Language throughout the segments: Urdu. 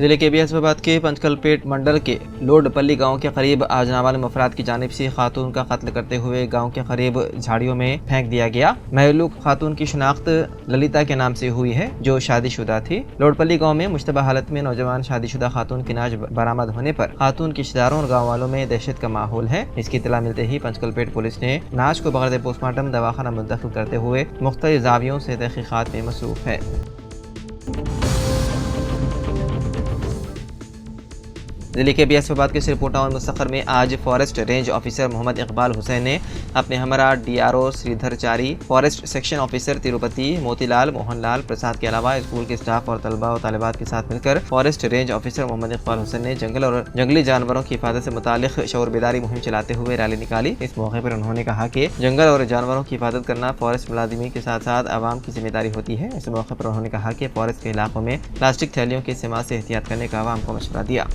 ضلع کے بیاسباد کے پنچکل پیٹ منڈل کے لوڈپلی گاؤں کے قریب آج نامعلوم افراد کی جانب سے خاتون کا قتل کرتے ہوئے گاؤں کے قریب جھاڑیوں میں پھینک دیا گیا۔ مہلوک خاتون کی شناخت للیتا کے نام سے ہوئی ہے جو شادی شدہ تھی۔ لوڈپلی گاؤں میں مشتبہ حالت میں نوجوان شادی شدہ خاتون کی نعش برآمد ہونے پر خاتون کے رشتہ داروں اور گاؤں والوں میں دہشت کا ماحول ہے۔ اس کی اطلاع ملتے ہی پنچکل پیٹ پولیس نے نعش کو بغیر پوسٹ مارٹم دواخانہ منتقل کرتے ہوئے مختلف زاویوں سے تحقیقات میں مصروف ہے۔ ضلع کے بیاسباد کے سرپور ٹاؤن مستقر میں آج forest range officer Mohammed Iqbal Hussain نے اپنے ہمراہ DRO Sridhar Chari, forest section officer Tirupati Moti Lal Mohan لال پرساد کے علاوہ اسکول کے اسٹاف اور طلبہ و طالبات کے ساتھ مل کر forest range officer Mohammed Iqbal Hussain نے جنگل اور جنگلی جانوروں کی حفاظت سے متعلق شعور بیداری مہم چلاتے ہوئے ریلی نکالی۔ اس موقع پر انہوں نے کہا کہ جنگل اور جانوروں کی حفاظت کرنا فارسٹ ملازمین کے ساتھ ساتھ عوام کی ذمہ داری ہوتی ہے۔ اس موقع پر انہوں نے کہا کہ فارسٹ کے علاقوں میں پلاسٹک تھیلیوں کے استعمال سے احتیاط کرنے کا عوام کو مشورہ دیا۔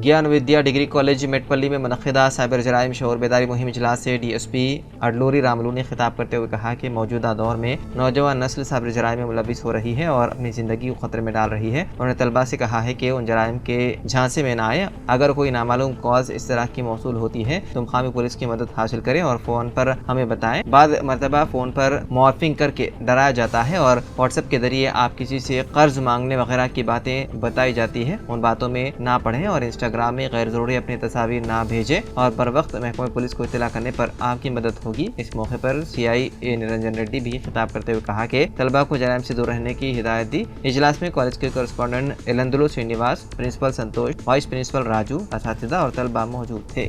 گیان ودیا ڈگری کالج میٹپلی میں منعقدہ سائبر جرائم شعور بیداری مہم اجلاس سے DSP اڈلوری راملو نے خطاب کرتے ہوئے کہا کہ موجودہ دور میں نوجوان نسل سائبر جرائم میں ملوث ہو رہی ہے اور اپنی زندگی کو خطرے میں ڈال رہی ہے۔ انہوں نے طلباء سے کہا ہے کہ ان جرائم کے جھانسے میں نہ آئے۔ اگر کوئی نامعلوم کاز اس طرح کی موصول ہوتی ہے تو مقامی پولیس کی مدد حاصل کریں اور فون پر ہمیں بتائیں۔ بعض مرتبہ فون پر مارفنگ کر کے ڈرایا جاتا ہے اور واٹس ایپ کے ذریعے آپ کسی سے قرض مانگنے وغیرہ کی باتیں بتائی جاتی ہیں۔ ان باتوں میں نہ پڑھیں اور انسٹاگرام میں غیر ضروری اپنی تصاویر نہ بھیجیں اور بر وقت محکمہ پولیس کو اطلاع کرنے پر آپ کی مدد ہوگی۔ اس موقع پر CI نرنجن ریڈی بھی خطاب کرتے ہوئے کہا کہ طلباء کو جرائم سے دور رہنے کی ہدایت دی۔ اجلاس میں کالج کے کورسپونڈنٹ ایلندلو سرینیواس، پرنسپل سنتوش، وائس پرنسپل راجو، اساتذہ اور طلباء موجود تھے۔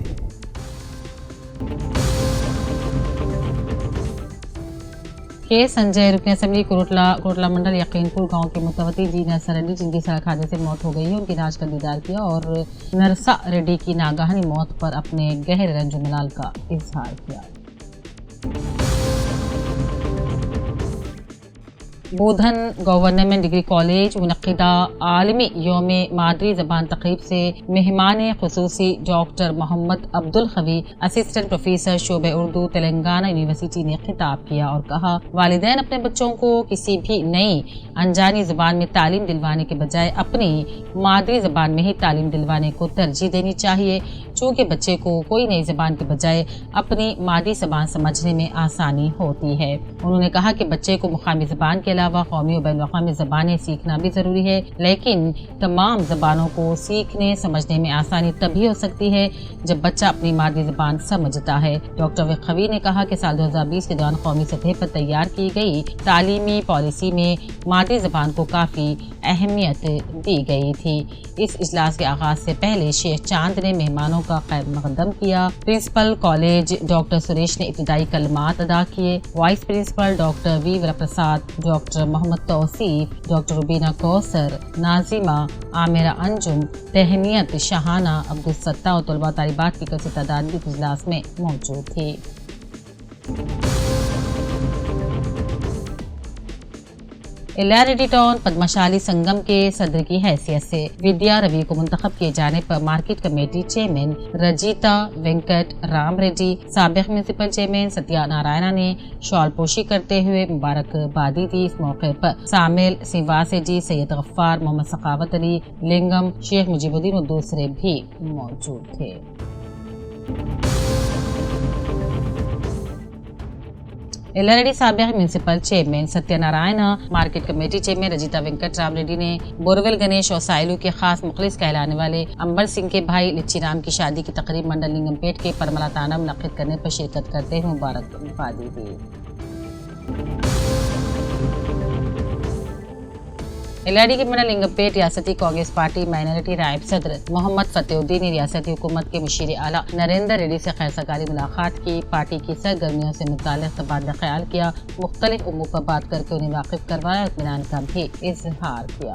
کے سنجے رکن اسمبلی کوٹلا منڈل یقین پور گاؤں کے متوتی جی نرسا ریڈی جن کی سڑک حادثے سے موت ہو گئی ہے، ان کی نعش کا دیدار کیا اور نرسا ریڈی کی ناگہانی موت پر اپنے گہرے رنج و ملال کا اظہار کیا۔ بودھن گورنمنٹ ڈگری کالج منعقدہ عالمی یوم مادری زبان تقریب سے مہمان خصوصی ڈاکٹر محمد عبدالقوی اسسٹنٹ پروفیسر شعبہ اردو تلنگانہ یونیورسٹی نے خطاب کیا اور کہا والدین اپنے بچوں کو کسی بھی نئی انجانی زبان میں تعلیم دلوانے کے بجائے اپنی مادری زبان میں ہی تعلیم دلوانے کو ترجیح دینی چاہیے، چونکہ بچے کو کوئی نئی زبان کے بجائے اپنی مادری زبان سمجھنے میں آسانی ہوتی ہے۔ انہوں نے کہا کہ بچے کو مقامی زبان کے علاوہ قومی و بین الاقوامی زبانیں سیکھنا بھی ضروری ہے، لیکن تمام زبانوں کو سیکھنے سمجھنے میں آسانی تبھی ہو سکتی ہے جب بچہ اپنی مادری زبان سمجھتا ہے۔ ڈاکٹر وقوی نے کہا کہ سال 2020 کے دوران قومی سطح پر تیار کی گئی تعلیمی پالیسی میں مادری زبان کو کافی اہمیت دی گئی تھی۔ اس اجلاس کے آغاز سے پہلے شیخ چاند نے مہمانوں کا خیر مقدم کیا۔ پرنسپل کالج ڈاکٹر سریش نے ابتدائی کلمات ادا کیے۔ وائس پرنسپل ڈاکٹر وی ورپرساد، ڈاکٹر محمد توصیف، ڈاکٹر ربینہ کوثر، ناظمہ عامرہ انجم، تہنیت شاہانہ عبدالستار اور طلباء طالبات کی کثیر تعداد بھی اجلاس میں موجود تھی۔ ایلارڈی ٹاؤن پدمشالی سنگم کے صدر کی حیثیت سے ودیا روی کو منتخب کیے جانے پر market committee chairman Rajitha Venkat Ram Reddy, سابق میونسپل چیئرمین ستیہ نارائنا نے شال پوشی کرتے ہوئے مبارکبادی دی۔ اس موقع پر سامیل سنواسے جی، سید غفار، محمد سخاوت علی، لنگم، شیخ مجیب الدین اور دوسرے بھی موجود تھے۔ ایلارڈی سابق municipal chairman Satya Narayana, market committee chairman Rajitha Venkat Ram Reddy نے بورویل گنیش اور سائلو کے خاص مخلص کہلانے والے امبر سنگھ کے بھائی لچی رام کی شادی کی تقریب منڈل لنگم پیٹ کے پرملا تانہ منعقد کرنے پر شرکت کرتے ہوئے مبارکبادی دی۔ ایلارڈی کے منڈل لنگم پیٹ ریاستی کانگریس پارٹی مائنارٹی نائب صدر محمد فتح الدین نے ریاستی حکومت کے مشیر اعلیٰ نریندر ریڈی سے خیر سگالی ملاقات کی، پارٹی کی سرگرمیوں سے متعلق تبادلہ خیال کیا، مختلف امور پر بات کر کے انہیں واقف کروایا اور اطمینان کا بھی اظہار کیا۔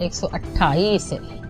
128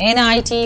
NIT